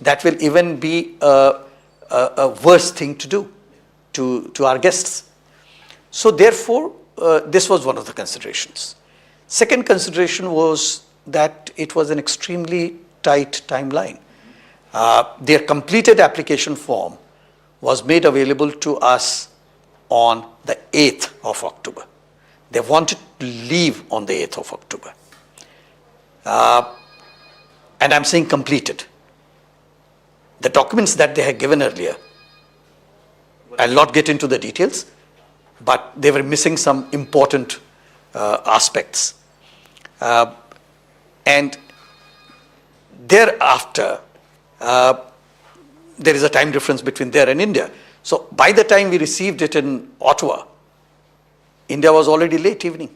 that will even be a worse thing to do to our guests. So therefore, this was one of the considerations. Second consideration was that it was an extremely tight timeline. Their completed application form was made available to us on the 8th of October. They wanted to leave on the 8th of October. And I'm saying completed. The documents that they had given earlier, I'll not get into the details, but they were missing some important aspects. And thereafter, there is a time difference between there and India. So by the time we received it in Ottawa, India was already late evening.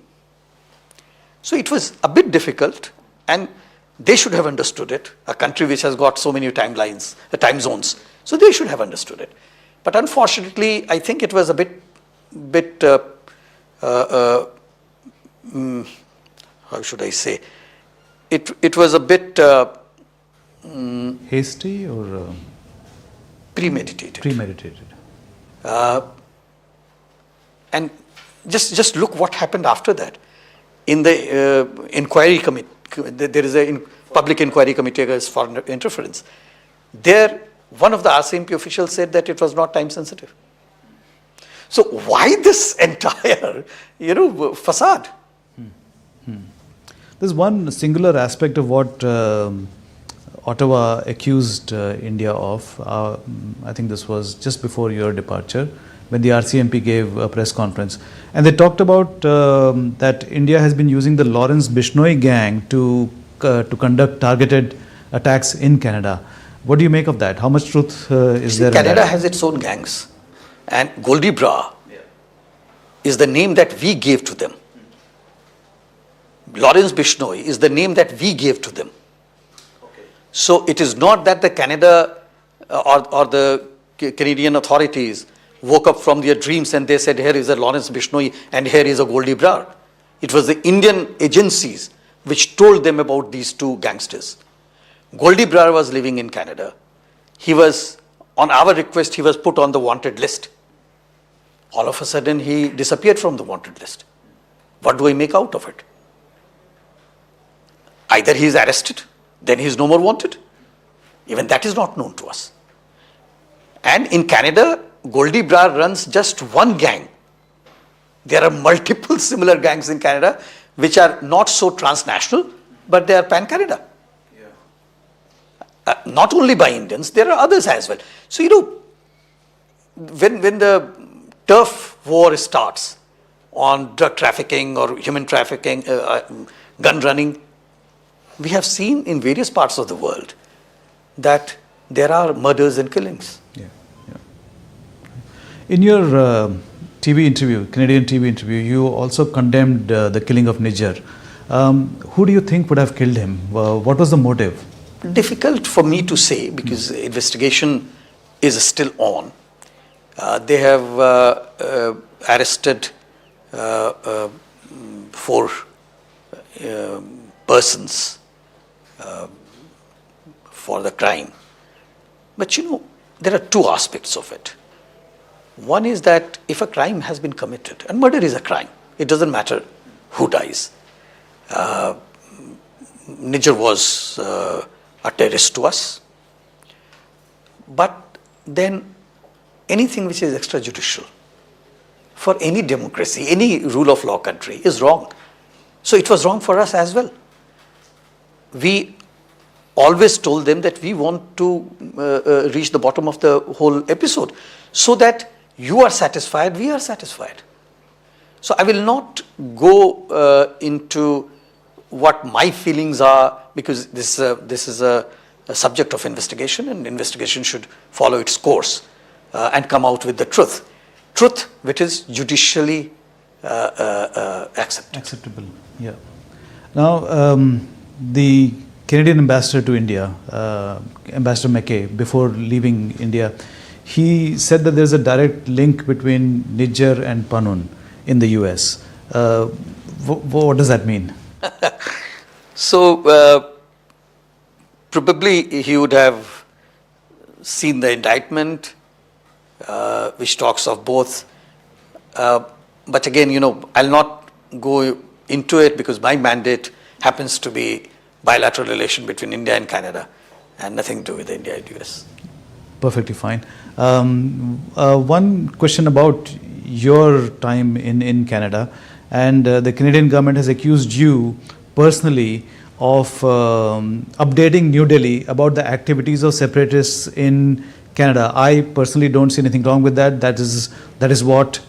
So it was a bit difficult, and they should have understood it, a country which has got so many timelines, time zones. So they should have understood it. But unfortunately, I think it was a bit how should I say? It was a bit hasty or premeditated. Premeditated. And just look what happened after that. In the inquiry committee, there is a public inquiry committee against foreign interference. There, one of the RCMP officials said that it was not time sensitive. So why this entire, facade? There's one singular aspect of what Ottawa accused India of. I think this was just before your departure, when the RCMP gave a press conference. And they talked about that India has been using the Lawrence Bishnoi gang to conduct targeted attacks in Canada. What do you make of that? How much truth is there in that? Canada has its own gangs. And Goldie Bra is the name that we gave to them. Lawrence Bishnoi is the name that we gave to them. Okay. So it is not that the Canada or the Canadian authorities woke up from their dreams and they said, here is a Lawrence Bishnoi and here is a Goldie Bra. It was the Indian agencies which told them about these two gangsters. Goldie Bra was living in Canada. He was, on our request, he was put on the wanted list. All of a sudden, he disappeared from the wanted list. What do I make out of it? Either he is arrested, then he is no more wanted. Even that is not known to us. And in Canada, Goldie Bra runs just one gang. There are multiple similar gangs in Canada which are not so transnational, but they are pan-Canada. Not only by Indians, there are others as well. So, when the turf war starts on drug trafficking or human trafficking, gun running, we have seen in various parts of the world that there are murders and killings. Yeah. In your TV interview, Canadian TV interview, you also condemned the killing of Nijjar. Who do you think would have killed him? What was the motive? Difficult for me to say because investigation is still on. They have arrested 4 persons for the crime. But there are 2 aspects of it. One is that if a crime has been committed, and murder is a crime, it doesn't matter who dies. Nijjar was a terrorist to us. But then anything which is extrajudicial for any democracy, any rule of law country is wrong. So it was wrong for us as well. We always told them that we want to reach the bottom of the whole episode so that you are satisfied, we are satisfied. So I will not go into what my feelings are because this is a subject of investigation and investigation should follow its course and come out with the truth. Truth which is judicially acceptable. Yeah. Now, the Canadian ambassador to India, Ambassador McKay, before leaving India, he said that there's a direct link between Nijjar and Panun in the US. What does that mean? So, probably he would have seen the indictment, which talks of both. But again, I'll not go into it because my mandate happens to be bilateral relation between India and Canada and nothing to do with India and US. Perfectly fine. One question about your time in Canada, and the Canadian government has accused you personally of updating New Delhi about the activities of separatists in Canada. I personally don't see anything wrong with that. That is what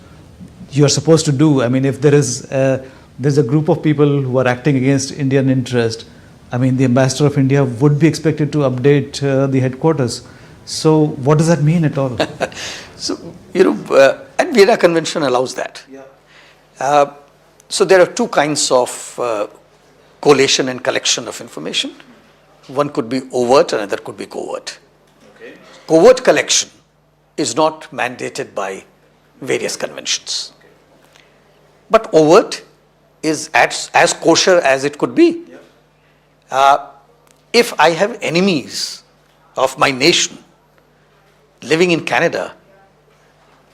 you are supposed to do. I mean, if there's a group of people who are acting against Indian interest, I mean, the ambassador of India would be expected to update the headquarters. So what does that mean at all? So, and Vienna Convention allows that. Yeah. So there are two kinds of collation and collection of information. One could be overt, another could be covert. Okay. Covert collection is not mandated by various conventions. Okay. But overt is as kosher as it could be. Yeah. If I have enemies of my nation living in Canada,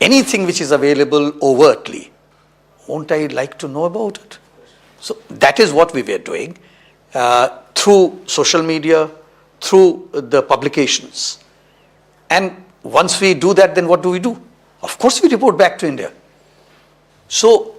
anything which is available overtly, won't I like to know about it? So that is what we were doing through social media, through the publications. And once we do that, then what do? Of course we report back to India. So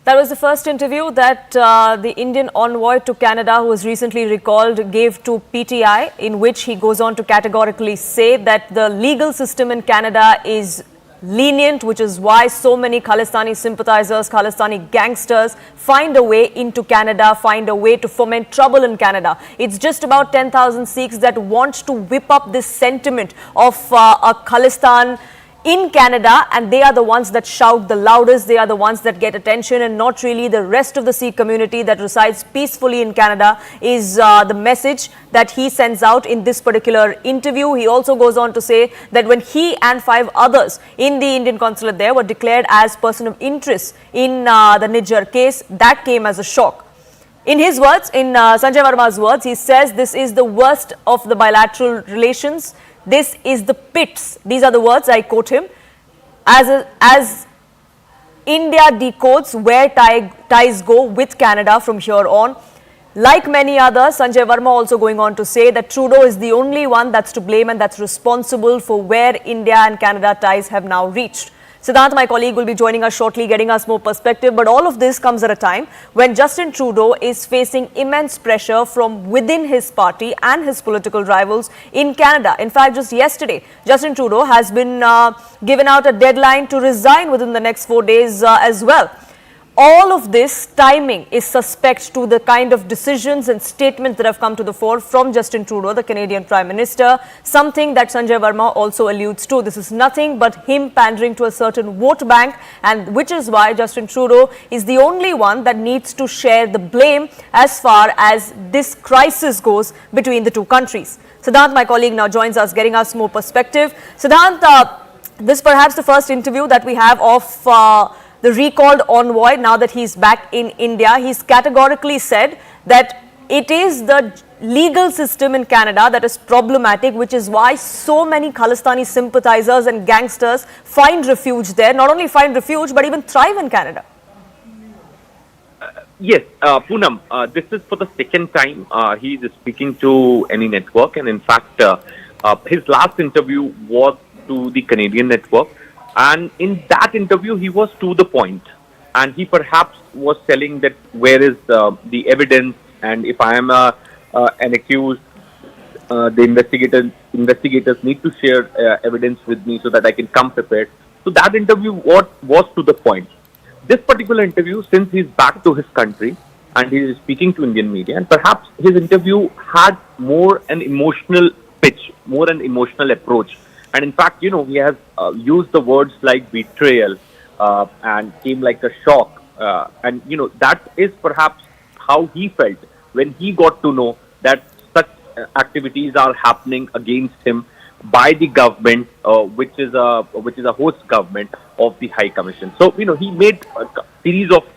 that was the first interview that the Indian envoy to Canada, who was recently recalled, gave to PTI, in which he goes on to categorically say that the legal system in Canada is lenient, which is why so many Khalistani sympathizers, Khalistani gangsters find a way into Canada, find a way to foment trouble in Canada. It's just about 10,000 Sikhs that want to whip up this sentiment of a Khalistan in Canada, and they are the ones that shout the loudest, they are the ones that get attention, and not really the rest of the Sikh community that resides peacefully in Canada is the message that he sends out in this particular interview. He also goes on to say that when he and 5 others in the Indian consulate there were declared as person of interest in the Nijjar case, that came as a shock. In his words, in Sanjay Verma's words, he says this is the worst of the bilateral relations. This is the pits. These are the words, I quote him. As India decodes where ties go with Canada from here on. Like many others, Sanjay Verma also going on to say that Trudeau is the only one that's to blame and that's responsible for where India and Canada ties have now reached. Siddhant, my colleague, will be joining us shortly, getting us more perspective. But all of this comes at a time when Justin Trudeau is facing immense pressure from within his party and his political rivals in Canada. In fact, just yesterday, Justin Trudeau has been given out a deadline to resign within the next 4 days as well. All of this timing is suspect to the kind of decisions and statements that have come to the fore from Justin Trudeau, the Canadian Prime Minister, something that Sanjay Verma also alludes to. This is nothing but him pandering to a certain vote bank, and which is why Justin Trudeau is the only one that needs to share the blame as far as this crisis goes between the two countries. Siddhant, my colleague, now joins us, getting us more perspective. Siddhant, this is perhaps the first interview that we have of the recalled envoy, now that he's back in India. He's categorically said that it is the legal system in Canada that is problematic, which is why so many Khalistani sympathizers and gangsters find refuge there. Not only find refuge, but even thrive in Canada. Yes, Poonam, this is for the second time he is speaking to any network, and in fact, his last interview was to the Canadian network. And in that interview, he was to the point, and he perhaps was telling that where is the evidence, and if I am an accused, the investigators need to share evidence with me so that I can come prepared. So that interview was to the point. This particular interview, since he's back to his country and he is speaking to Indian media, and perhaps his interview had more an emotional pitch, more an emotional approach. And in fact, he has used the words like betrayal and came like a shock. And that is perhaps how he felt when he got to know that such activities are happening against him by the government, which is a host government of the High Commission. So, he made a series of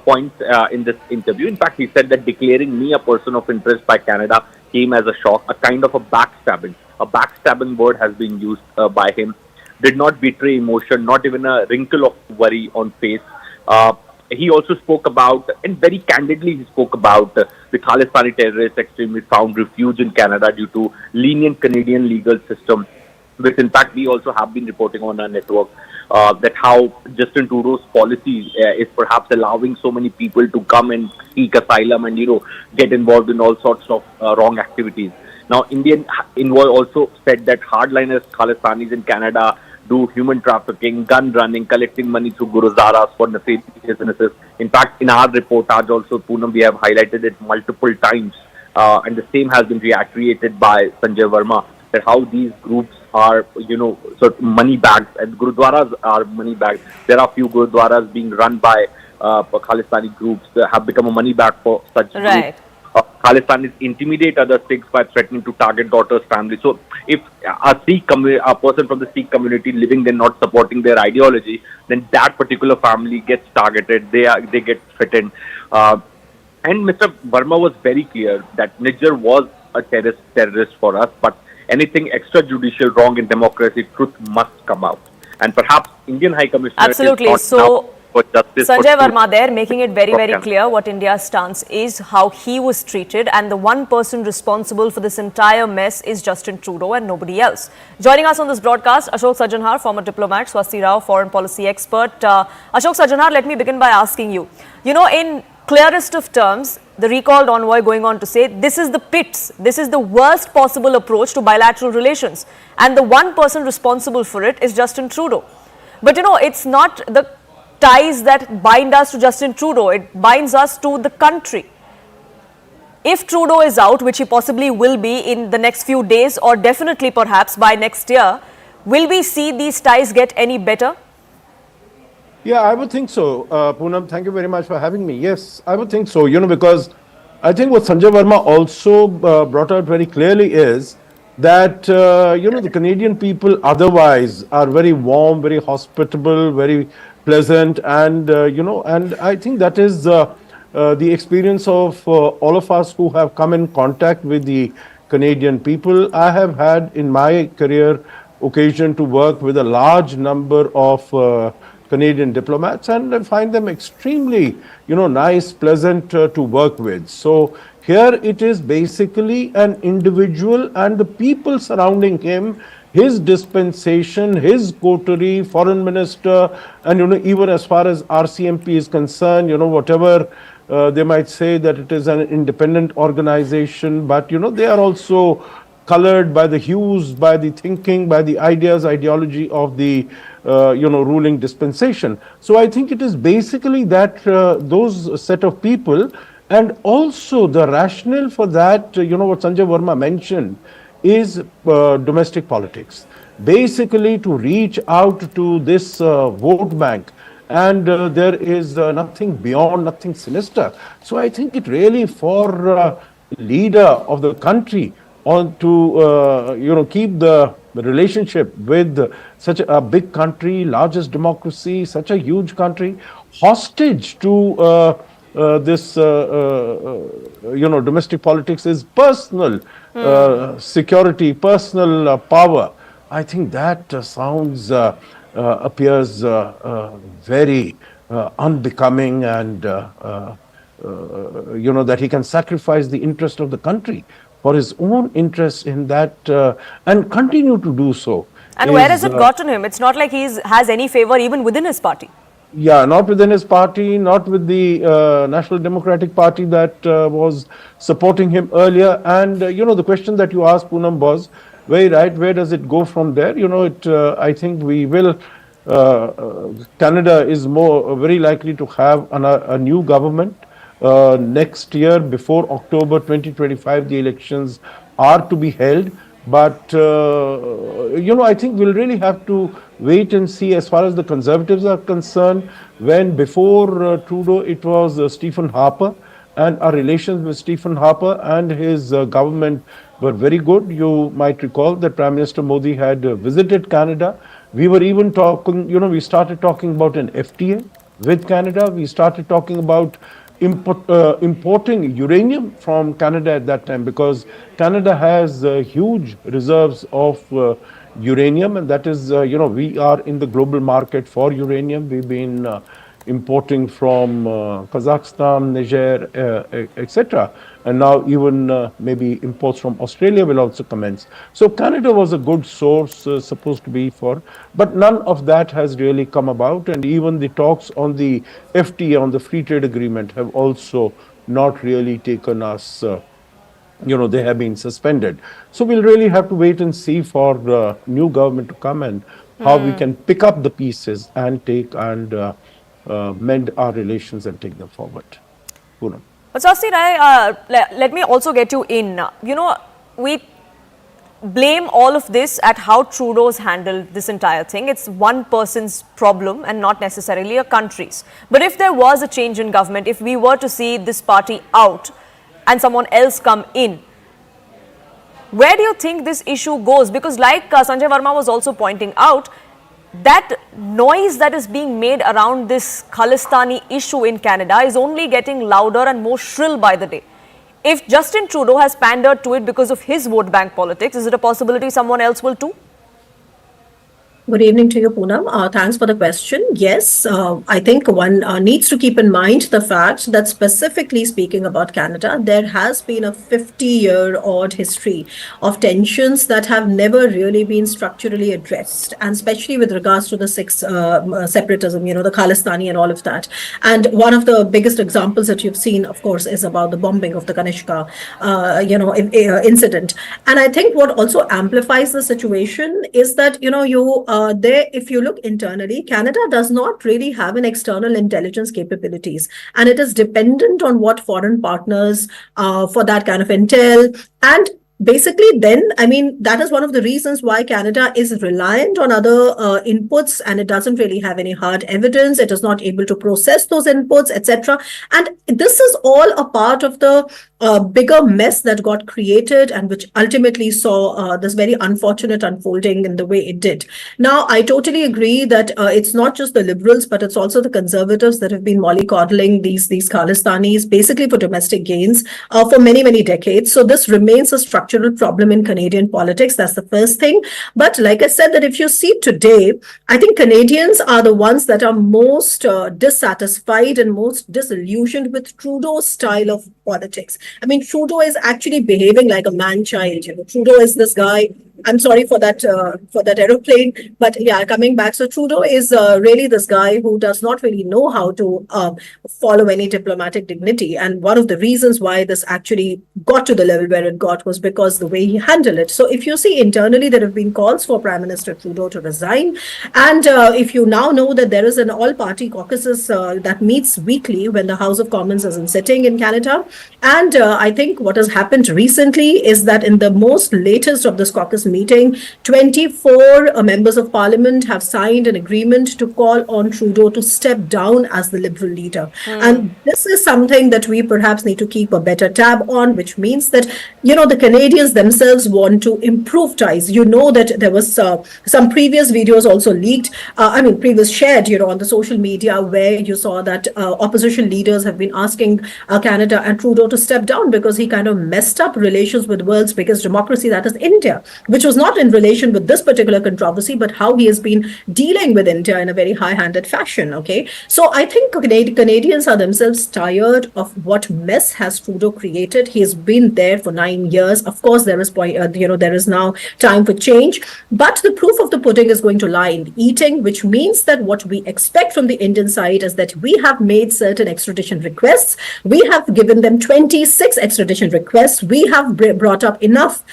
points in this interview. In fact, he said that declaring me a person of interest by Canada came as a shock, a kind of a backstabbing. A backstabbing word has been used by him. Did not betray emotion, not even a wrinkle of worry on face. He also spoke about, and very candidly he spoke about, the Khalistani terrorist extremists found refuge in Canada due to lenient Canadian legal system, which in fact we also have been reporting on our network, that how Justin Trudeau's policy is perhaps allowing so many people to come and seek asylum and, get involved in all sorts of wrong activities. Now, Indian envoy also said that hardliners Khalistanis in Canada do human trafficking, gun running, collecting money through gurudwaras for nefarious businesses. In fact, in our reportage also, Poonam, we have highlighted it multiple times, and the same has been reiterated by Sanjay Verma, that how these groups are, sort of money bags, and gurudwaras are money bags. There are few gurudwaras being run by Khalistani groups that have become a money bag for such Right. groups. Khalistanis intimidate other Sikhs by threatening to target daughters' families. So, if a person from the Sikh community living there not supporting their ideology, then that particular family gets targeted. They get threatened. And Mr. Verma was very clear that Nijjar was a terrorist for us, but anything extrajudicial wrong in democracy, truth must come out. And perhaps Indian High Commissioner Absolutely. is not now for justice. Sanjay for Verma there making it very, very Okay. clear what India's stance is, how he was treated, and the one person responsible for this entire mess is Justin Trudeau and nobody else. Joining us on this broadcast, Ashok Sajjanhar, former diplomat, Swasti Rao, foreign policy expert. Ashok Sajjanhar, let me begin by asking you, in clearest of terms, the recalled envoy going on to say, this is the pits, this is the worst possible approach to bilateral relations, and the one person responsible for it is Justin Trudeau. But it's not the ties that bind us to Justin Trudeau, it binds us to the country. If Trudeau is out, which he possibly will be in the next few days or definitely perhaps by next year, will we see these ties get any better? Yeah, I would think so. Poonam, thank you very much for having me. Yes, I would think so, because I think what Sanjay Verma also brought out very clearly is that, the Canadian people otherwise are very warm, very hospitable, very pleasant, and, and I think that is the experience of all of us who have come in contact with the Canadian people. I have had in my career occasion to work with a large number of Canadian diplomats, and I find them extremely, nice, pleasant to work with. So here it is basically an individual and the people surrounding him, his dispensation, his coterie, foreign minister, and even as far as RCMP is concerned, whatever they might say that it is an independent organization, but they are also colored by the hues, by the thinking, by the ideas, ideology of the ruling dispensation. So I think it is basically that those set of people, and also the rationale for that, what Sanjay Verma mentioned, is domestic politics. Basically to reach out to this vote bank, and there is nothing beyond, nothing sinister. So I think it really for leader of the country on to keep the relationship with such a big country, largest democracy, such a huge country, hostage to this domestic politics is personal security, personal power. I think that sounds appears very unbecoming, and that he can sacrifice the interest of the country for his own interest in that, and continue to do so. And where has it gotten him? It's not like he has any favor even within his party. Yeah, not within his party, not with the National Democratic Party that was supporting him earlier. And, the question that you asked, Poonam, was very right. Where does it go from there? I think we will, Canada is very likely to have a new government next year. Before October 2025, the elections are to be held. But, I think we'll really have to wait and see as far as the Conservatives are concerned. When before Trudeau, it was Stephen Harper, and our relations with Stephen Harper and his government were very good. You might recall that Prime Minister Modi had visited Canada. We were even talking, we started talking about an FTA with Canada. We started talking about importing uranium from Canada at that time, because Canada has huge reserves of uranium, and that is, we are in the global market for uranium. We've been importing from Kazakhstan, Niger, etc. And now even maybe imports from Australia will also commence. So Canada was a good source supposed to be for, but none of that has really come about. And even the talks on the FTA, on the free trade agreement, have also not really taken us, they have been suspended. So we'll really have to wait and see for the new government to come and how we can pick up the pieces and take and mend our relations and take them forward. Poonam. But Sasti Rai, let me also get you in. We blame all of this at how Trudeau's handled this entire thing. It's one person's problem and not necessarily a country's. But if there was a change in government, if we were to see this party out and someone else come in, where do you think this issue goes? Because like Sanjay Verma was also pointing out, that noise that is being made around this Khalistani issue in Canada is only getting louder and more shrill by the day. If Justin Trudeau has pandered to it because of his vote bank politics, is it a possibility someone else will too? Good evening to you, Poonam. Thanks for the question. Yes, I think one needs to keep in mind the fact that specifically speaking about Canada, there has been a 50-year-odd history of tensions that have never really been structurally addressed, and especially with regards to the separatism, the Khalistani and all of that. And one of the biggest examples that you've seen, of course, is about the bombing of the Kanishka, incident. And I think what also amplifies the situation is that, if you look internally, Canada does not really have an external intelligence capabilities, and it is dependent on what foreign partners for that kind of intel. And basically, then, that is one of the reasons why Canada is reliant on other inputs, and it doesn't really have any hard evidence. It is not able to process those inputs, etc. And this is all a part of the bigger mess that got created, and which ultimately saw this very unfortunate unfolding in the way it did. Now, I totally agree that it's not just the Liberals, but it's also the Conservatives that have been mollycoddling these Khalistanis, basically for domestic gains, for many, many decades. So this remains a structural problem in Canadian politics. That's the first thing. But like I said, that if you see today, I think Canadians are the ones that are most dissatisfied and most disillusioned with Trudeau's style of politics. Trudeau is actually behaving like a man-child. Trudeau is this guy. I'm sorry for that aeroplane, but yeah, coming back. So Trudeau is really this guy who does not really know how to follow any diplomatic dignity. And one of the reasons why this actually got to the level where it got was because the way he handled it. So if you see internally, there have been calls for Prime Minister Trudeau to resign. And if you now know that there is an all-party caucus that meets weekly when the House of Commons isn't sitting in Canada. And I think what has happened recently is that in the most latest of this caucus meeting, 24 members of parliament have signed an agreement to call on Trudeau to step down as the Liberal leader. And this is something that we perhaps need to keep a better tab on, which means that, the Canadians themselves want to improve ties. That there was some previous videos also leaked, previous shared, on the social media, where you saw that opposition leaders have been asking Canada and Trudeau to step down because he kind of messed up relations with the world's biggest democracy, that is India, which was not in relation with this particular controversy, but how he has been dealing with India in a very high-handed fashion. Okay, so I think Canadians are themselves tired of what mess has Trudeau created. He has been there for 9 years. Of course, there is there is now time for change, but the proof of the pudding is going to lie in eating, which means that what we expect from the Indian side is that we have made certain extradition requests. We have given them 26 extradition requests. We have brought up enough,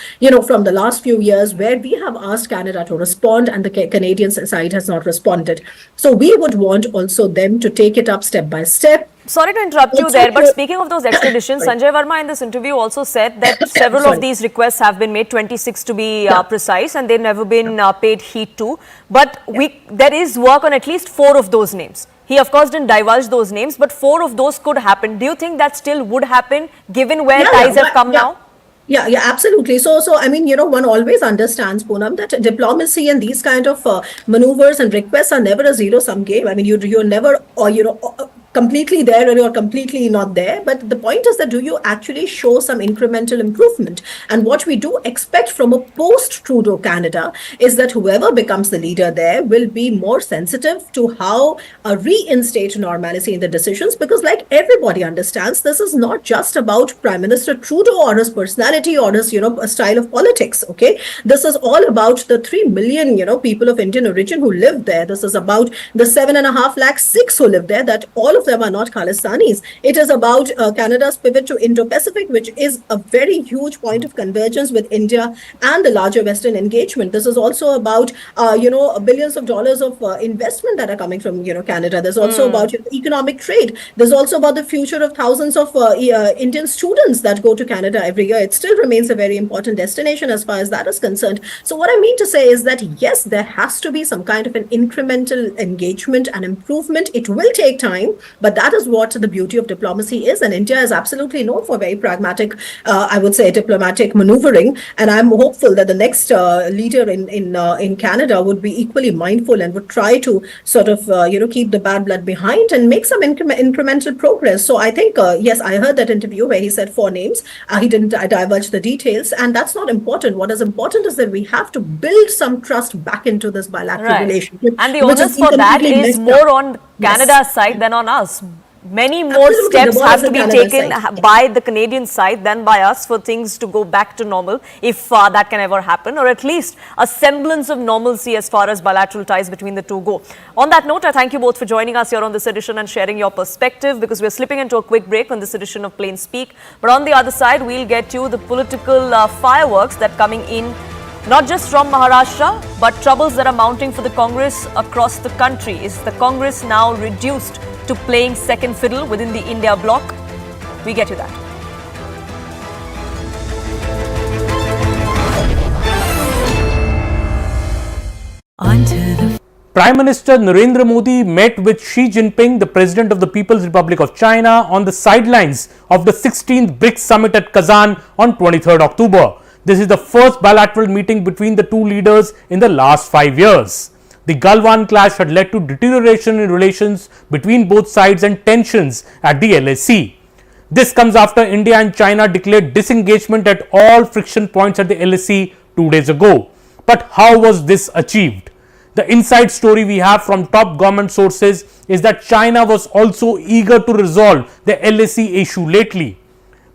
from the last few years where we have asked Canada to respond, and the Canadian side has not responded. So we would want also them to take it up step by step. Sorry to interrupt you there, but speaking of those extraditions, Sanjay Verma in this interview also said that several of these requests have been made, 26 to be precise, and they've never been paid heed to. But there is work on at least 4 of those names. He, of course, didn't divulge those names, but 4 of those could happen. Do you think that still would happen, given where ties have come now? Yeah, absolutely. So, one always understands, Poonam, that diplomacy and these kind of maneuvers and requests are never a zero-sum game. You're never, completely there or you're completely not there. But the point is that do you actually show some incremental improvement? And what we do expect from a post-Trudeau Canada is that whoever becomes the leader there will be more sensitive to how reinstate normalcy in the decisions, because like everybody understands, this is not just about Prime Minister Trudeau or his personality or his, style of politics, okay? This is all about the 3 million, people of Indian origin who live there. This is about the 7.5 lakh Sikhs who live there, that all of them are not Khalistanis. It is about Canada's pivot to Indo-Pacific, which is a very huge point of convergence with India and the larger Western engagement. This is also about, billions of dollars of investment that are coming from, Canada. There's also about economic trade. There's also about the future of thousands of Indian students that go to Canada every year. It still remains a very important destination as far as that is concerned. So what I mean to say is that, yes, there has to be some kind of an incremental engagement and improvement. It will take time, but that is what the beauty of diplomacy is. And India is absolutely known for very pragmatic, I would say, diplomatic maneuvering. And I'm hopeful that the next leader in Canada would be equally mindful and would try to sort of, keep the bad blood behind and make some incremental progress. So I think, yes, I heard that interview where he said 4 names. He didn't divulge the details, and that's not important. What is important is that we have to build some trust back into this bilateral relationship. And the onus for that is more on Canada's side than on us. Many more steps have to be taken by the Canadian side than by us for things to go back to normal, if that can ever happen, or at least a semblance of normalcy as far as bilateral ties between the two go. On that note, I thank you both for joining us here on this edition and sharing your perspective, because we're slipping into a quick break on this edition of Plain Speak. But on the other side, we'll get you the political fireworks that coming in not just from Maharashtra, but troubles that are mounting for the Congress across the country. Is the Congress now reduced to playing second fiddle within the India bloc? We get you that. Prime Minister Narendra Modi met with Xi Jinping, the President of the People's Republic of China, on the sidelines of the 16th BRICS Summit at Kazan on 23rd October. This is the first bilateral meeting between the two leaders in the last 5 years. The Galwan clash had led to deterioration in relations between both sides and tensions at the LAC. This comes after India and China declared disengagement at all friction points at the LAC 2 days ago. But how was this achieved? The inside story we have from top government sources is that China was also eager to resolve the LAC issue lately.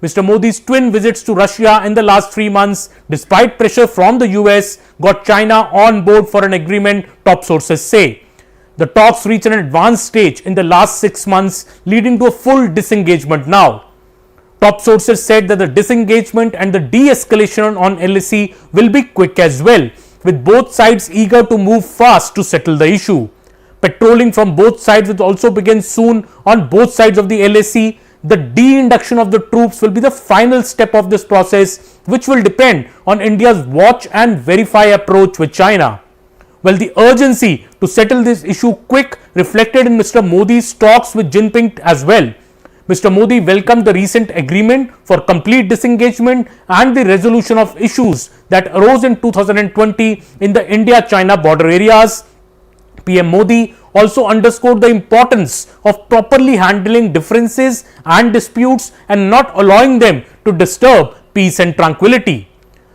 Mr. Modi's twin visits to Russia in the last 3 months, despite pressure from the US, got China on board for an agreement, top sources say. The talks reached an advanced stage in the last 6 months, leading to a full disengagement now. Top sources said that the disengagement and the de-escalation on LAC will be quick as well, with both sides eager to move fast to settle the issue. Patrolling from both sides will also begin soon on both sides of the LAC. The de-induction of the troops will be the final step of this process, which will depend on India's watch and verify approach with China. Well, the urgency to settle this issue quick reflected in Mr. Modi's talks with Jinping as well. Mr. Modi welcomed the recent agreement for complete disengagement and the resolution of issues that arose in 2020 in the India-China border areas. PM Modi also underscored the importance of properly handling differences and disputes and not allowing them to disturb peace and tranquility.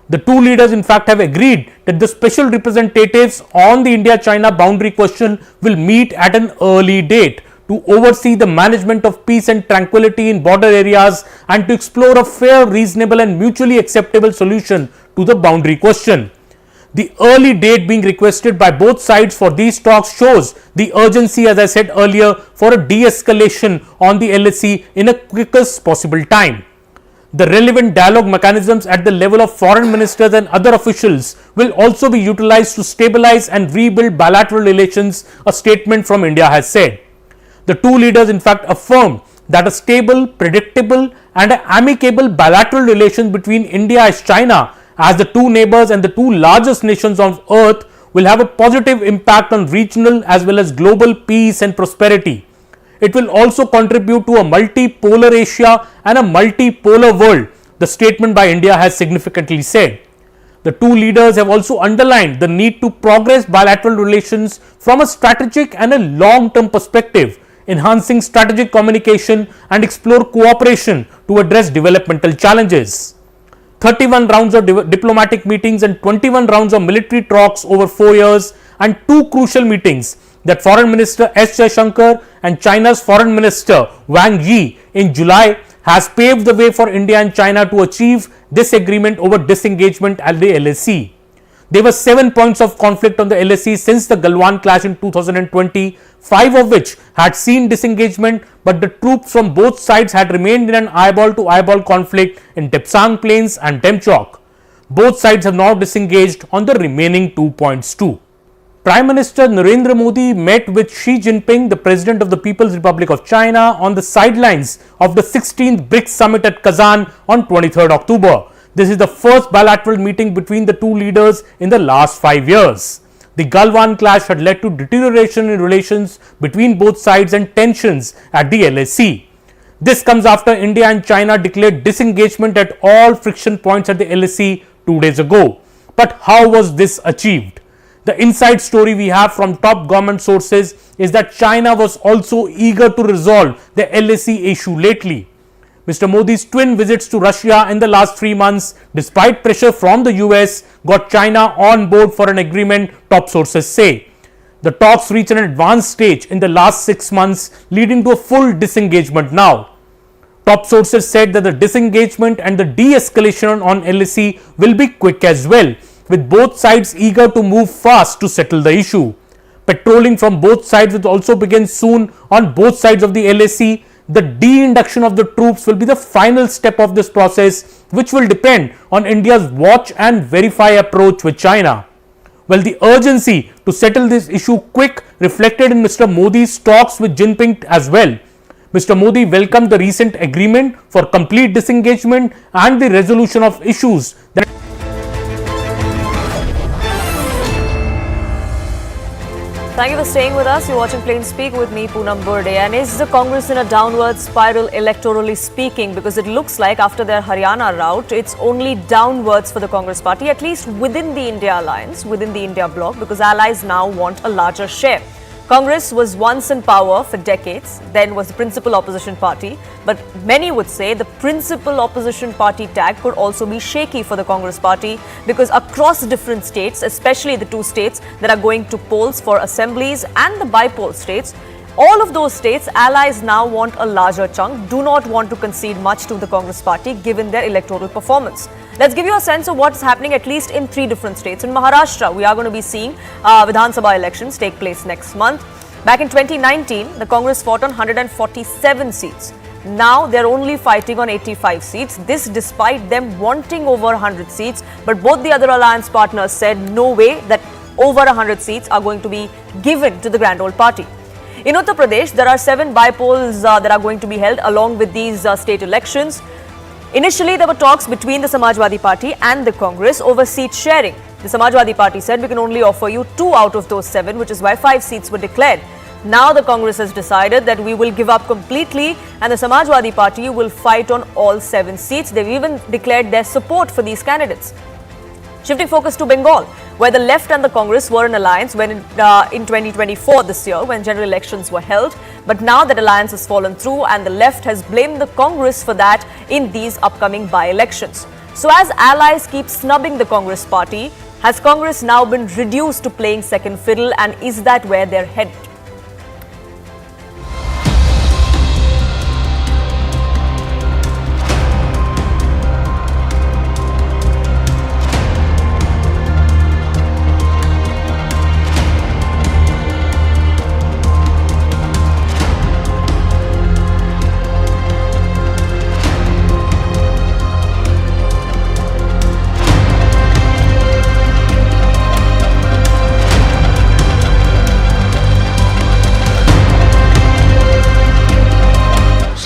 The two leaders in fact have agreed that the special representatives on the India-China boundary question will meet at an early date to oversee the management of peace and tranquility in border areas and to explore a fair, reasonable and mutually acceptable solution to the boundary question. The early date being requested by both sides for these talks shows the urgency, as I said earlier, for a de-escalation on the LAC in a quickest possible time. The relevant dialogue mechanisms at the level of foreign ministers and other officials will also be utilized to stabilize and rebuild bilateral relations, a statement from India has said. The two leaders in fact affirmed that a stable, predictable and amicable bilateral relation between India and China as the two neighbors and the two largest nations on earth will have a positive impact on regional as well as global peace and prosperity. It will also contribute to a multipolar Asia and a multipolar world, the statement by India has significantly said. The two leaders have also underlined the need to progress bilateral relations from a strategic and a long-term perspective, enhancing strategic communication and explore cooperation to address developmental challenges. 31 rounds of diplomatic meetings and 21 rounds of military talks over 4 years, and 2 crucial meetings that Foreign Minister S. Jaishankar and China's Foreign Minister Wang Yi in July has paved the way for India and China to achieve this agreement over disengagement at the LAC. There were 7 points of conflict on the LAC since the Galwan clash in 2020, 5 of which had seen disengagement, but the troops from both sides had remained in an eyeball-to-eyeball conflict in Depsang Plains and Demchok. Both sides have now disengaged on the remaining 2 points too. Prime Minister Narendra Modi met with Xi Jinping, the President of the People's Republic of China, on the sidelines of the 16th BRICS Summit at Kazan on 23rd October. This is the first bilateral meeting between the two leaders in the last 5 years. The Galwan clash had led to deterioration in relations between both sides and tensions at the LAC. This comes after India and China declared disengagement at all friction points at the LAC 2 days ago. But how was this achieved? The inside story we have from top government sources is that China was also eager to resolve the LAC issue lately. Mr. Modi's twin visits to Russia in the last 3 months, despite pressure from the US, got China on board for an agreement, top sources say. The talks reached an advanced stage in the last 6 months, leading to a full disengagement now. Top sources said that the disengagement and the de-escalation on LAC will be quick as well, with both sides eager to move fast to settle the issue. Patrolling from both sides will also begin soon on both sides of the LAC. The de-induction of the troops will be the final step of this process, which will depend on India's watch and verify approach with China. Well, the urgency to settle this issue quick reflected in Mr. Modi's talks with Jinping as well. Mr. Modi welcomed the recent agreement for complete disengagement and the resolution of issues that Thank you for staying with us. You're watching Plain Speak with me, Poonam Burde. And is the Congress in a downward spiral electorally speaking? Because it looks like after their Haryana rout, it's only downwards for the Congress party, at least within the India alliance, within the India bloc, because allies now want a larger share. Congress was once in power for decades, then was the principal opposition party. But many would say the principal opposition party tag could also be shaky for the Congress party, because across different states, especially the 2 states that are going to polls for assemblies and the bypoll states, all of those states, allies now want a larger chunk, do not want to concede much to the Congress party given their electoral performance. Let's give you a sense of what's happening at least in 3 different states. In Maharashtra, we are going to be seeing Vidhan Sabha elections take place next month. Back in 2019, the Congress fought on 147 seats. Now they're only fighting on 85 seats. This despite them wanting over 100 seats. But both the other alliance partners said no way that over 100 seats are going to be given to the Grand Old Party. In Uttar Pradesh, there are 7 bypolls that are going to be held along with these state elections. Initially, there were talks between the Samajwadi Party and the Congress over seat sharing. The Samajwadi Party said we can only offer you 2 out of those 7, which is why 5 seats were declared. Now the Congress has decided that we will give up completely and the Samajwadi Party will fight on all 7 seats. They've even declared their support for these candidates. Shifting focus to Bengal, where the left and the Congress were in alliance when in 2024 this year, when general elections were held. But now that alliance has fallen through and the left has blamed the Congress for that in these upcoming by-elections. So as allies keep snubbing the Congress party, has Congress now been reduced to playing second fiddle, and is that where they're headed?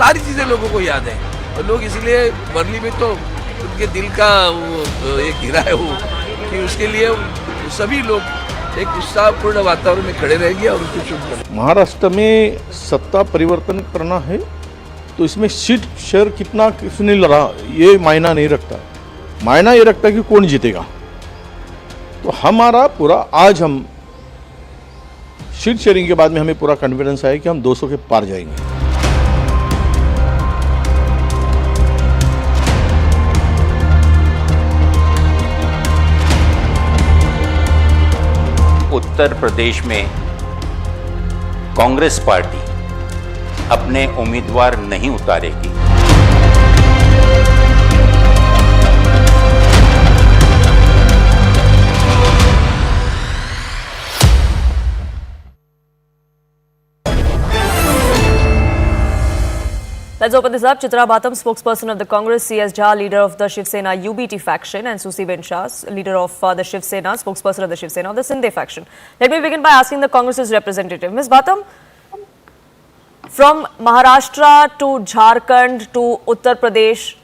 सारी चीज़ें लोगों को याद है और लोग इसलिए वर्ली में तो उनके दिल का वो एक हीरा है वो कि उसके लिए सभी लोग एक उत्साहपूर्ण वातावरण में खड़े रहेंगे और उसको चुन करेंगे। महाराष्ट्र में सत्ता परिवर्तन करना है तो इसमें सीट शेयर कितना किसने लड़ा ये मायना नहीं रखता, मायना ये रखता कि कौन जीतेगा। तो हमारा पूरा आज हम सीट शेयरिंग के बाद में हमें पूरा कॉन्फिडेंस है कि हम 200 के पार जाएंगे। उत्तर प्रदेश में कांग्रेस पार्टी अपने उम्मीदवार नहीं उतारेगी। Let's open this up. Chitra Bhatam, spokesperson of the Congress, C.S. Jha, leader of the Shiv Sena UBT faction, and Susi Shah, leader of the Shiv Sena, spokesperson of the Shiv Sena of the Sindhe faction. Let me begin by asking the Congress's representative. Ms. Bhatam, from Maharashtra to Jharkhand to Uttar Pradesh,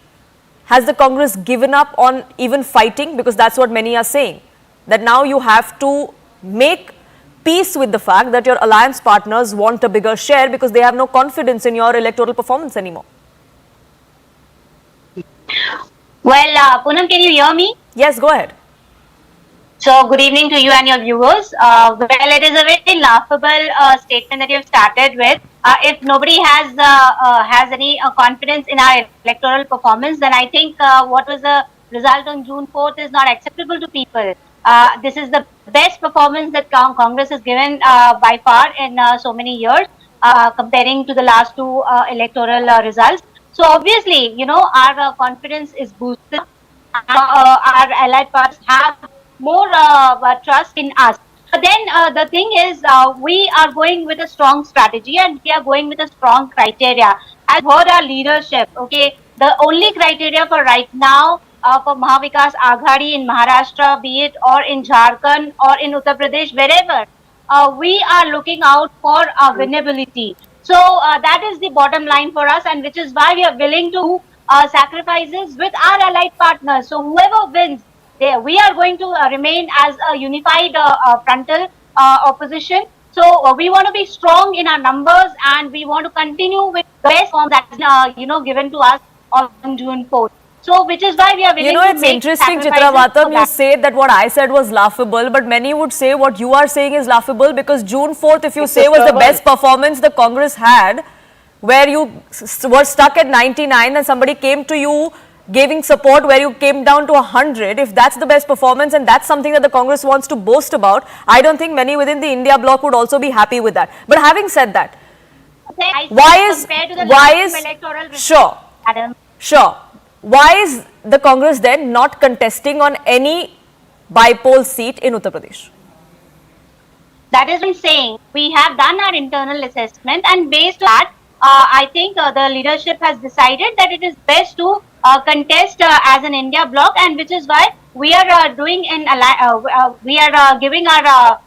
has the Congress given up on even fighting? Because that's what many are saying, that now you have to make peace with the fact that your alliance partners want a bigger share because they have no confidence in your electoral performance anymore. Well, Poonam, can you hear me? Yes, go ahead. So, good evening to you and your viewers. Well, it is a very laughable statement that you have started with. If nobody has any confidence in our electoral performance, then I think what was the result on June 4th is not acceptable to people. This is the best performance that Congress has given by far in so many years, comparing to the last two electoral results. So obviously, you know, our confidence is boosted. Our allied parties have more trust in us. But then the thing is, we are going with a strong strategy and we are going with a strong criteria. I've heard our leadership, okay, the only criteria for right now for Mahavikas Aghadi in Maharashtra, be it or in Jharkhand or in Uttar Pradesh, wherever, we are looking out for winnability. So that is the bottom line for us, and which is why we are willing to sacrifices with our allied partners. So whoever wins, we are going to remain as a unified frontal opposition. So we want to be strong in our numbers, and we want to continue with the best form that is given to us on June 4th. So, which is why we are willing to it's make interesting, sacrifices. Chitra Bhatam, you say that what I said was laughable, but many would say what you are saying is laughable, because June 4th, if you say, was the best performance the Congress had, where you were stuck at 99 and somebody came to you giving support where you came down to 100, if that's the best performance and that's something that the Congress wants to boast about, I don't think many within the India bloc would also be happy with that. But having said that, why is the Congress then not contesting on any bypoll seat in Uttar Pradesh? That is what I'm saying. We have done our internal assessment, and based on that, I think the leadership has decided that it is best to contest as an India bloc, and which is why we are doing we are giving our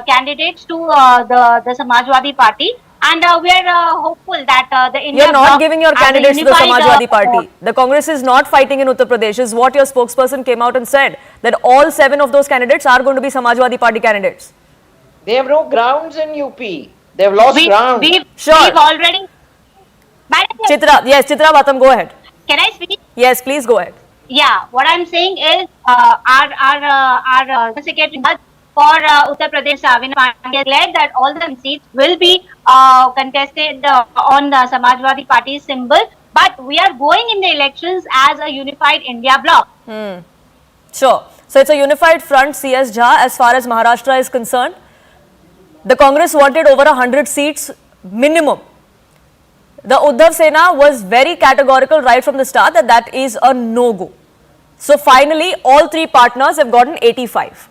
candidates to the Samajwadi Party. And we are hopeful that the India You're not bloc giving your candidates to the Samajwadi Party. The Congress is not fighting in Uttar Pradesh, is what your spokesperson came out and said, that all 7 of those candidates are going to be Samajwadi Party candidates. They have no grounds in UP. They have lost ground. We've already... Chitra Bhatam, go ahead. Can I speak? Yes, please go ahead. Yeah, what I'm saying is our secretary for Uttar Pradesh, Avina Pandya, declared that all the seats will be contested on the Samajwadi Party symbol, but we are going in the elections as a unified India bloc. Sure. So it's a unified front, C.S. Jha, as far as Maharashtra is concerned. The Congress wanted over 100 seats minimum. The Uddhav Sena was very categorical right from the start that that is a no-go. So finally, all 3 partners have gotten 85.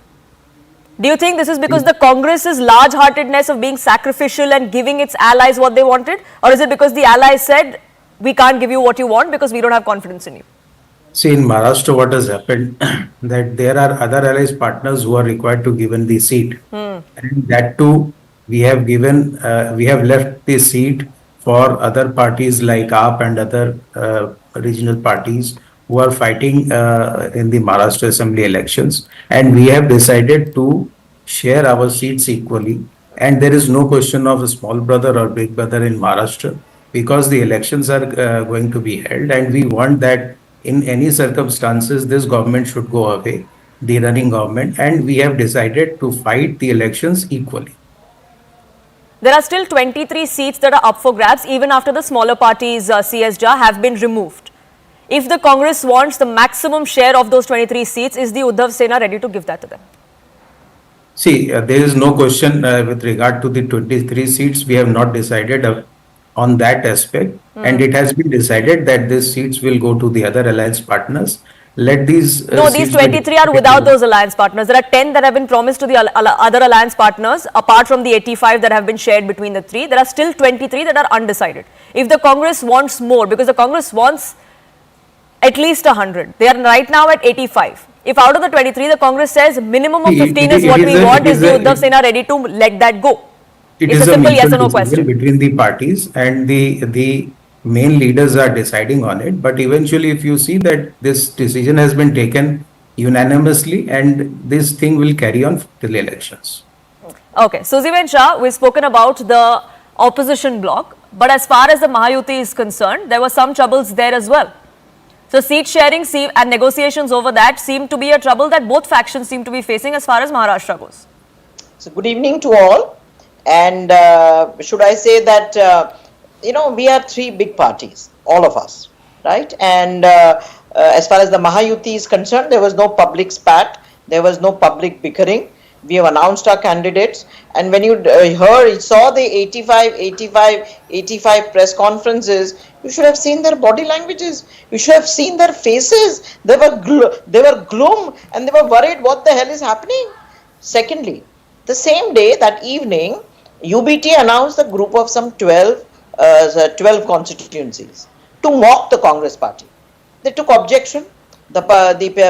Do you think this is because the Congress's large-heartedness of being sacrificial and giving its allies what they wanted? Or is it because the allies said, we can't give you what you want because we don't have confidence in you? See, in Maharashtra, what has happened, that there are other allies partners who are required to given the seat. And that too, we have given, we have left the seat for other parties like AAP and other regional parties who are fighting in the Maharashtra Assembly elections, and we have decided to share our seats equally, and there is no question of a small brother or big brother in Maharashtra, because the elections are going to be held, and we want that in any circumstances this government should go away, the running government, and we have decided to fight the elections equally. There are still 23 seats that are up for grabs even after the smaller parties CSJA have been removed. If the Congress wants the maximum share of those 23 seats, is the Uddhav Sena ready to give that to them? See, there is no question with regard to the 23 seats. We have not decided on that aspect, and it has been decided that these seats will go to the other alliance partners. Let these no, these 23 are without those alliance partners. There are 10 that have been promised to the other alliance partners, apart from the 85 that have been shared between the three. There are still 23 that are undecided. If the Congress wants more, because the Congress wants at least 100, they are right now at 85. If out of the 23, the Congress says minimum of 15 is what we want, is the Uddhav Sena ready to let that go? It's a simple yes or no question between the parties, and the main leaders are deciding on it. But eventually, if you see that this decision has been taken unanimously, and this thing will carry on till the elections. Okay, Suziben Shah, we've spoken about the opposition bloc, but as far as the Mahayuti is concerned, there were some troubles there as well. So seat sharing and negotiations over that seem to be a trouble that both factions seem to be facing as far as Maharashtra goes. So good evening to all. And should I say that, we are three big parties, all of us, right? And as far as the Mahayuti is concerned, there was no public spat, there was no public bickering. We have announced our candidates, and when you saw the 85 press conferences, you should have seen their body languages. You should have seen their faces. They were gloom, and they were worried what the hell is happening. Secondly, the same day, that evening, UBT announced a group of some 12 constituencies to mock the Congress party. They took objection. The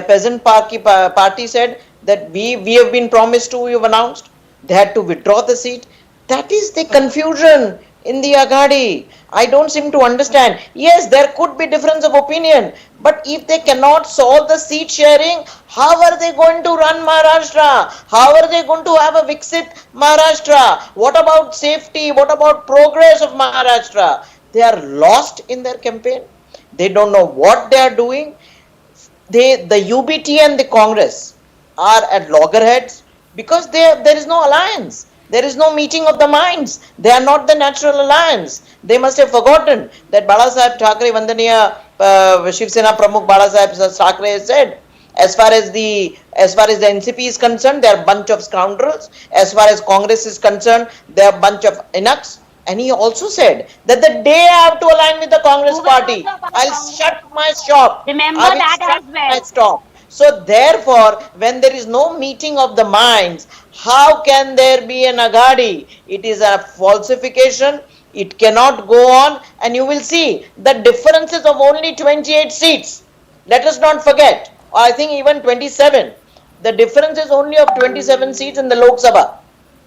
peasant party said that we have been promised to, we have announced. They had to withdraw the seat. That is the confusion in the Aghadi. I don't seem to understand. Yes, there could be difference of opinion, but if they cannot solve the seat sharing, how are they going to run Maharashtra? How are they going to have a Viksit Maharashtra? What about safety? What about progress of Maharashtra? They are lost in their campaign. They don't know what they are doing. The UBT and the Congress are at loggerheads because there is no alliance. There is no meeting of the minds. They are not the natural alliance. They must have forgotten that Balasaheb Thackeray, Vandaniya Shiv Sena Pramukh Balasaheb Thackeray has said, as far as the NCP is concerned, they are a bunch of scoundrels. As far as Congress is concerned, they are a bunch of inuks. And he also said that the day I have to align with the Congress party, I'll shut my shop. Remember that as well. So therefore, when there is no meeting of the minds, how can there be an Aghadi? It is a falsification. It cannot go on, and you will see the differences of only 28 seats. Let us not forget, I think even 27. The difference is only of 27 seats in the Lok Sabha.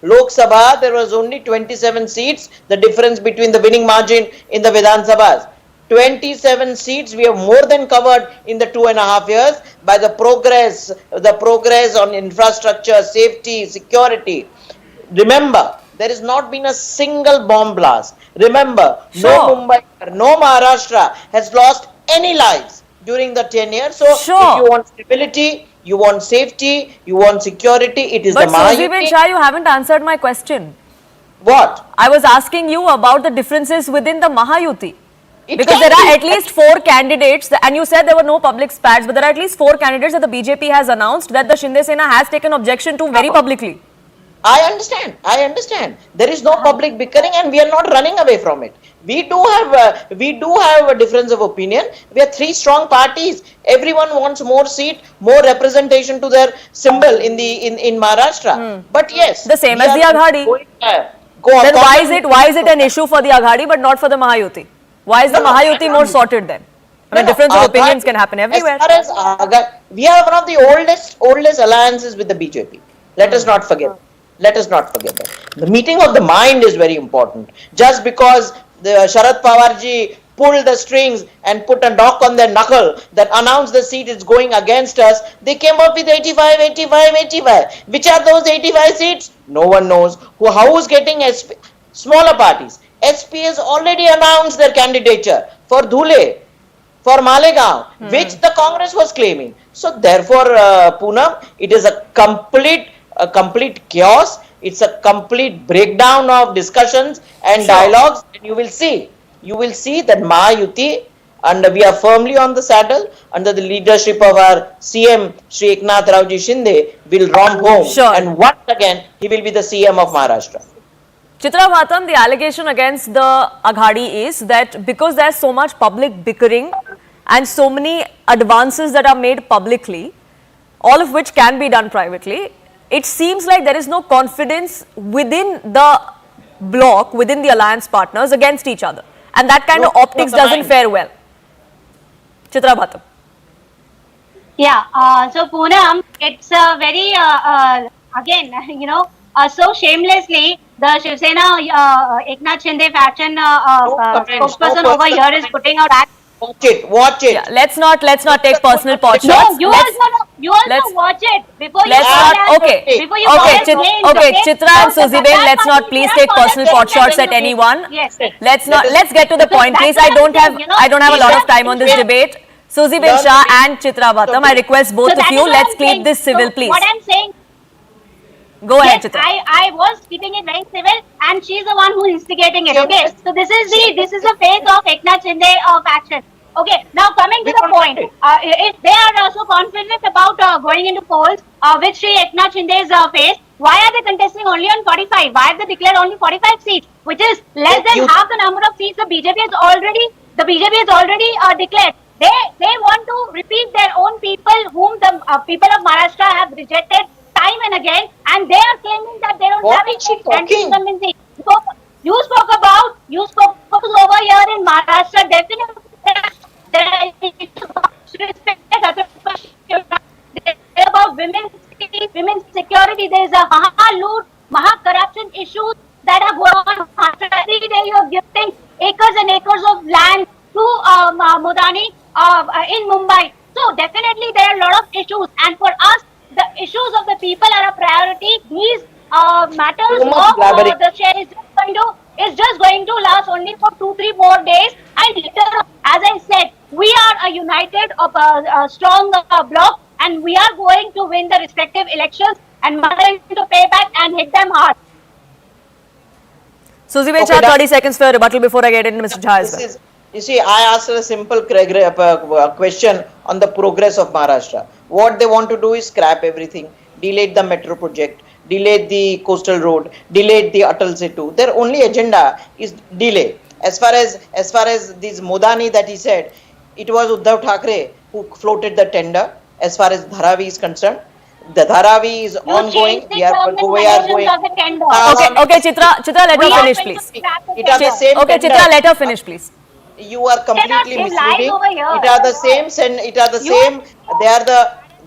Lok Sabha, there was only 27 seats, the difference between the winning margin in the Vidhan Sabhas. 27 seats we have more than covered in the 2.5 years by the progress on infrastructure, safety, security. Remember, there has not been a single bomb blast. Remember, no Mumbai, no Maharashtra has lost any lives during the 10 years. So if you want stability, you want safety, you want security, it is the Mahayuti. But Shah, you haven't answered my question. What? I was asking you about the differences within the Mahayuti. Because there are at least 4 candidates, and you said there were no public spats, but there are at least 4 candidates that the BJP has announced that the Shinde Sena has taken objection to very publicly. I understand. There is no public bickering, and we are not running away from it. We do have a difference of opinion. We are 3 strong parties. Everyone wants more seat, more representation to their symbol in Maharashtra. But yes, the same as the Aghadi. Then why is it an issue for the Aghadi but not for the Mahayuti? Why is the Mahayuti more sorted then? I mean, difference of opinions can happen everywhere. As far as we are one of the oldest alliances with the BJP. Let us not forget. that. The meeting of the mind is very important. Just because the Sharad Pawarji pulled the strings and put a knock on their knuckle that announced the seat is going against us, they came up with 85. Which are those 85 seats? No one knows. How is getting smaller parties? SP has already announced their candidature for Dhule, for Malegaon, which the Congress was claiming. So therefore, Poonam, it is a complete chaos. It's a complete breakdown of discussions and dialogues, and you will see that Mahayuti, and we are firmly on the saddle under the leadership of our CM Shri Eknath Raoji Shinde will romp home, and once again he will be the CM of Maharashtra. Chitra Bhatam, the allegation against the Aghadi is that because there's so much public bickering and so many advances that are made publicly, all of which can be done privately, it seems like there is no confidence within the bloc, within the alliance partners against each other. And that kind of optics doesn't fare well. Chitra Bhatam. Yeah, so Poonam, it's a very, again, so shamelessly, the Shiv Sena Eknath Shinde faction spokesperson over here is putting out that. Watch it. Yeah, let's not take personal pot shots. No, you also watch it before you Chitra and Suziben, let's not please take personal pot shots at anyone. Yes. Let's get to the point, please. I don't have a lot of time on this debate. Suziben Shah and Chitra Bhatam, I request both of you, let's keep this civil, please. What I'm saying, go ahead, Chitra. I was keeping it very civil, and she's the one who is instigating it. Okay, so this is the phase of Eknath Shinde faction. Okay, now coming to the point, if they are so confident about going into polls, which Shri Eknath Shinde's face, why are they contesting only on 45? Why have they declared only 45 seats, which is less than half the number of seats the BJP has already declared. They want to repeat their own people, whom the people of Maharashtra have rejected time and again, and they are claiming that they don't have any convincing. So you spoke about over here in Maharashtra, definitely there is about women's security. There is a Maha corruption issues that are going on. Every day you are gifting acres and acres of land to Modani in Mumbai. So definitely there are a lot of issues, and for us, the issues of the people are a priority. These matters of the share is just going to last only for 2-3 more days, and later, as I said, we are a united, strong bloc, and we are going to win the respective elections, and we are going to pay back and hit them hard. Suzy Becha, 30 seconds for rebuttal before I get into Mr. Jha as well. You see, I asked a simple question on the progress of Maharashtra. What they want to do is scrap everything, delete the metro project, delete the coastal road, delete the Atal Setu. Their only agenda is delay. As far as this Modani that he said, it was Uddhav Thackeray who floated the tender. As far as Dharavi is concerned, the Dharavi is ongoing. We are going. Okay, Chitra, let her finish, please. It are the same. Okay, Chitra, let her finish, please. You are completely misleading. It are the same.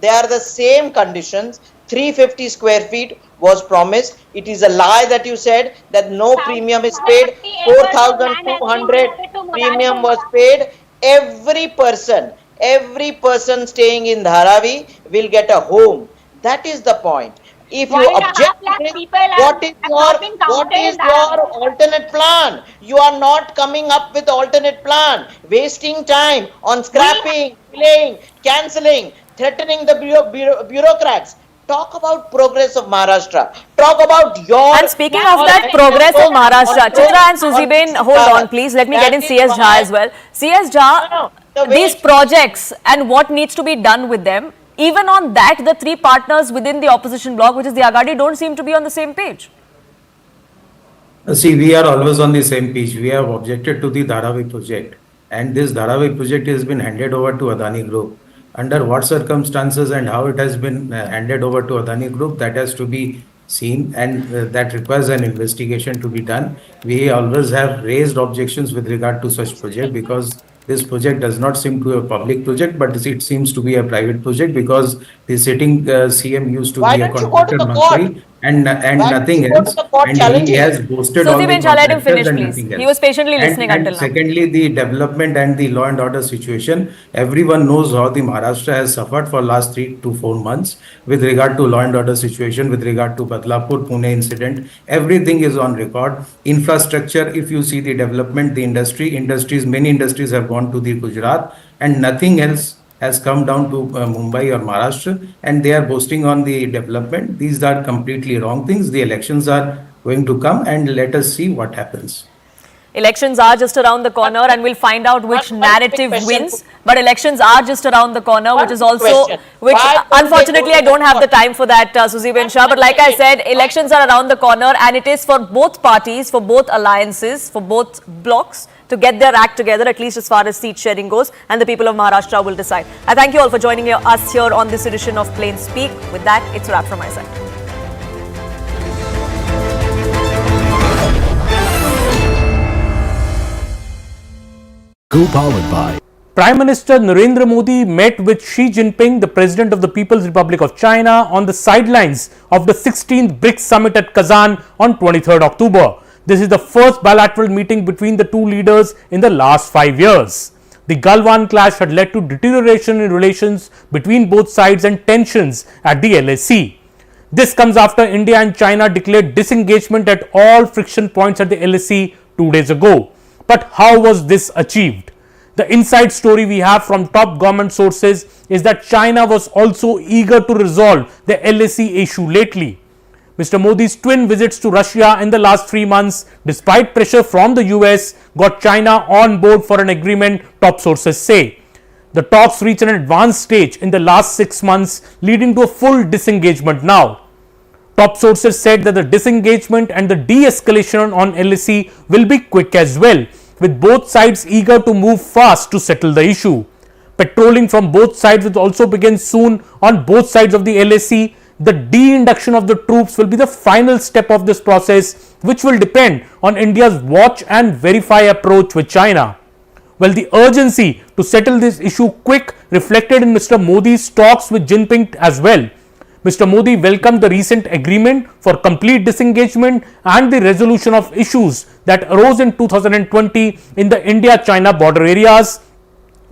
They are the same conditions. 350 square feet was promised. It is a lie that you said that no premium is paid. 4,200 premium was paid. Every person staying in Dharavi will get a home. That is the point. If you object to it, what is your alternate plan? You are not coming up with alternate plan, wasting time on scrapping, delaying, cancelling, threatening the bureaucrats. Talk about progress of Maharashtra. Talk about your... And speaking of that progress of Maharashtra, Chitra and Suziben, hold on please. Let me get in CS Jha as well. CS Jha, these projects and what needs to be done with them, even on that, the three partners within the opposition bloc, which is the Aghadi, don't seem to be on the same page. See, we are always on the same page. We have objected to the Dharavi project, and this Dharavi project has been handed over to Adani Group. Under what circumstances and how it has been handed over to Adani Group, that has to be seen, and that requires an investigation to be done. We always have raised objections with regard to such project, because this project does not seem to be a public project, but it seems to be a private project, because the sitting CM used to be a contractor monthly and nothing else, and he has boasted all the contractors and nothing else. He was patiently listening until now. Secondly, the development and the law and order situation, everyone knows how the Maharashtra has suffered for last 3 to 4 months with regard to law and order situation, with regard to Badlapur, Pune incident. Everything is on record. Infrastructure, if you see the development, the industries, many industries have gone to the Gujarat, and nothing else has come down to Mumbai or Maharashtra, and they are boasting on the development. These are completely wrong things. The elections are going to come, and let us see what happens. Elections are just around the corner, and we'll find out which narrative wins. But elections are just around the corner, which is also, which unfortunately I don't have the time for that, Suzy Shah. But like I said, elections are around the corner, and it is for both parties, for both alliances, for both blocs to get their act together, at least as far as seat sharing goes, and the people of Maharashtra will decide. I thank you all for joining us here on this edition of Plain Speak. With that, it's a wrap from my side. Co-powered by Prime Minister Narendra Modi met with Xi Jinping, the President of the People's Republic of China, on the sidelines of the 16th BRICS Summit at Kazan on 23rd October. This is the first bilateral meeting between the two leaders in the last 5 years. The Galwan clash had led to deterioration in relations between both sides and tensions at the LAC. This comes after India and China declared disengagement at all friction points at the LAC 2 days ago. But how was this achieved? The inside story we have from top government sources is that China was also eager to resolve the LAC issue lately. Mr. Modi's twin visits to Russia in the last 3 months, despite pressure from the US, got China on board for an agreement, top sources say. The talks reached an advanced stage in the last 6 months, leading to a full disengagement now. Top sources said that the disengagement and the de-escalation on LAC will be quick as well, with both sides eager to move fast to settle the issue. Patrolling from both sides will also begin soon on both sides of the LAC. The de-induction of the troops will be the final step of this process, which will depend on India's watch and verify approach with China. Well, the urgency to settle this issue quick reflected in Mr. Modi's talks with Jinping as well. Mr. Modi welcomed the recent agreement for complete disengagement and the resolution of issues that arose in 2020 in the India-China border areas.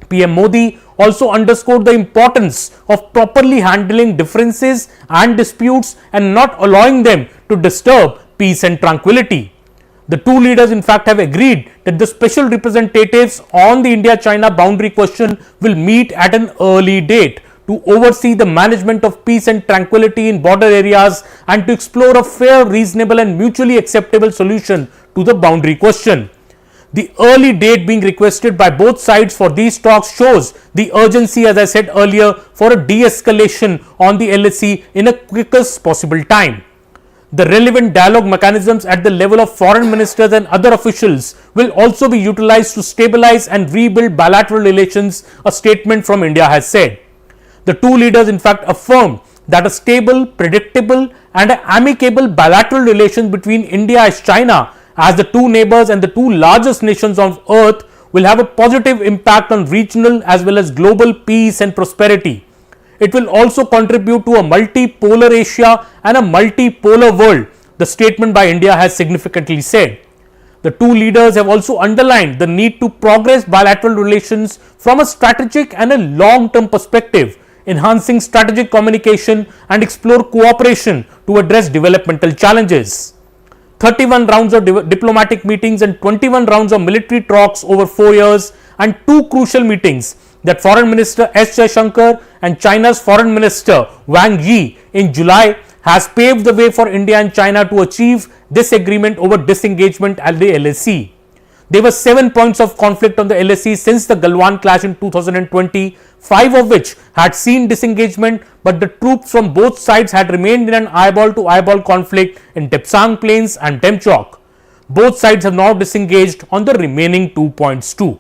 PM Modi also underscored the importance of properly handling differences and disputes and not allowing them to disturb peace and tranquility. The two leaders in fact have agreed that the special representatives on the India-China boundary question will meet at an early date to oversee the management of peace and tranquility in border areas and to explore a fair, reasonable and mutually acceptable solution to the boundary question. The early date being requested by both sides for these talks shows the urgency, as I said earlier, for a de-escalation on the LAC in a quickest possible time. The relevant dialogue mechanisms at the level of foreign ministers and other officials will also be utilized to stabilize and rebuild bilateral relations, a statement from India has said. The two leaders in fact affirmed that a stable, predictable and amicable bilateral relations between India and China as the two neighbors and the two largest nations on earth will have a positive impact on regional as well as global peace and prosperity. It will also contribute to a multipolar Asia and a multipolar world, the statement by India has significantly said. The two leaders have also underlined the need to progress bilateral relations from a strategic and a long-term perspective, enhancing strategic communication and explore cooperation to address developmental challenges. 31 rounds of diplomatic meetings and 21 rounds of military talks over 4 years and two crucial meetings that Foreign Minister S. Jaishankar and China's Foreign Minister Wang Yi in July has paved the way for India and China to achieve this agreement over disengagement at the LAC. There were 7 points of conflict on the LAC since the Galwan clash in 2020, 5 of which had seen disengagement, but the troops from both sides had remained in an eyeball-to-eyeball conflict in Depsang Plains and Demchok. Both sides have now disengaged on the remaining 2 points too.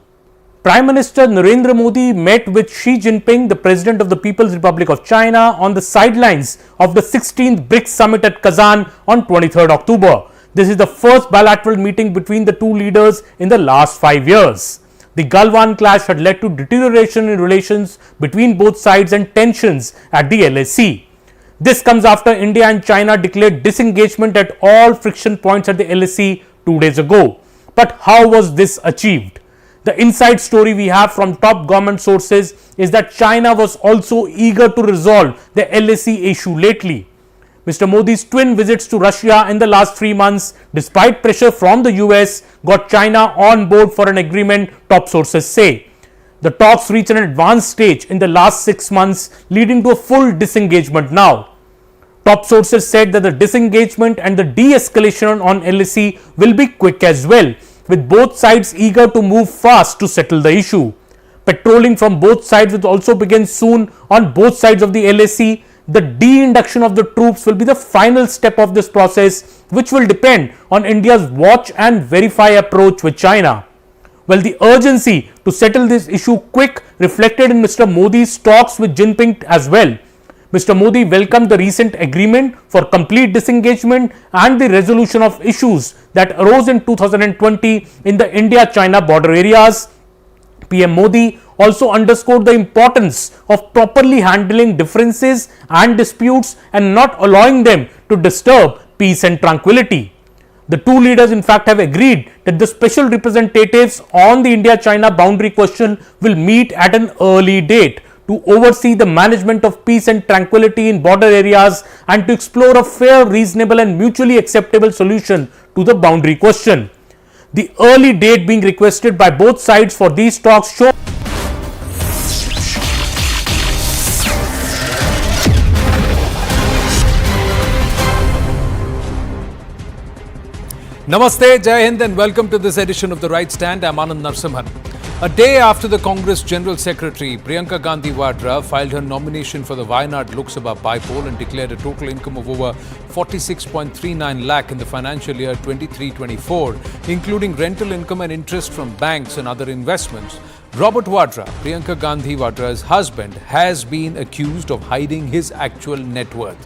Prime Minister Narendra Modi met with Xi Jinping, the President of the People's Republic of China, on the sidelines of the 16th BRICS Summit at Kazan on 23rd October. This is the first bilateral meeting between the two leaders in the last 5 years. The Galwan clash had led to deterioration in relations between both sides and tensions at the LAC. This comes after India and China declared disengagement at all friction points at the LAC 2 days ago. But how was this achieved? The inside story we have from top government sources is that China was also eager to resolve the LAC issue lately. Mr. Modi's twin visits to Russia in the last 3 months, despite pressure from the US, got China on board for an agreement, top sources say. The talks reached an advanced stage in the last 6 months, leading to a full disengagement now. Top sources said that the disengagement and the de-escalation on LAC will be quick as well, with both sides eager to move fast to settle the issue. Patrolling from both sides will also begin soon on both sides of the LAC. The de-induction of the troops will be the final step of this process, which will depend on India's watch and verify approach with China. Well, the urgency to settle this issue quick reflected in Mr. Modi's talks with Jinping as well. Mr. Modi welcomed the recent agreement for complete disengagement and the resolution of issues that arose in 2020 in the India-China border areas. PM Modi also underscored the importance of properly handling differences and disputes and not allowing them to disturb peace and tranquility. The two leaders in fact have agreed that the special representatives on the India-China boundary question will meet at an early date to oversee the management of peace and tranquility in border areas and to explore a fair, reasonable and mutually acceptable solution to the boundary question. The early date being requested by both sides for these talks show Namaste, Jai Hind and welcome to this edition of The Right Stand. I'm Anand Narsimhan. A day after the Congress General Secretary Priyanka Gandhi Vadra filed her nomination for the Wayanad Lok Sabha bypoll and declared a total income of over 46.39 lakh in the financial year 23-24, including rental income and interest from banks and other investments. Robert Vadra, Priyanka Gandhi Vadra's husband, has been accused of hiding his actual net worth.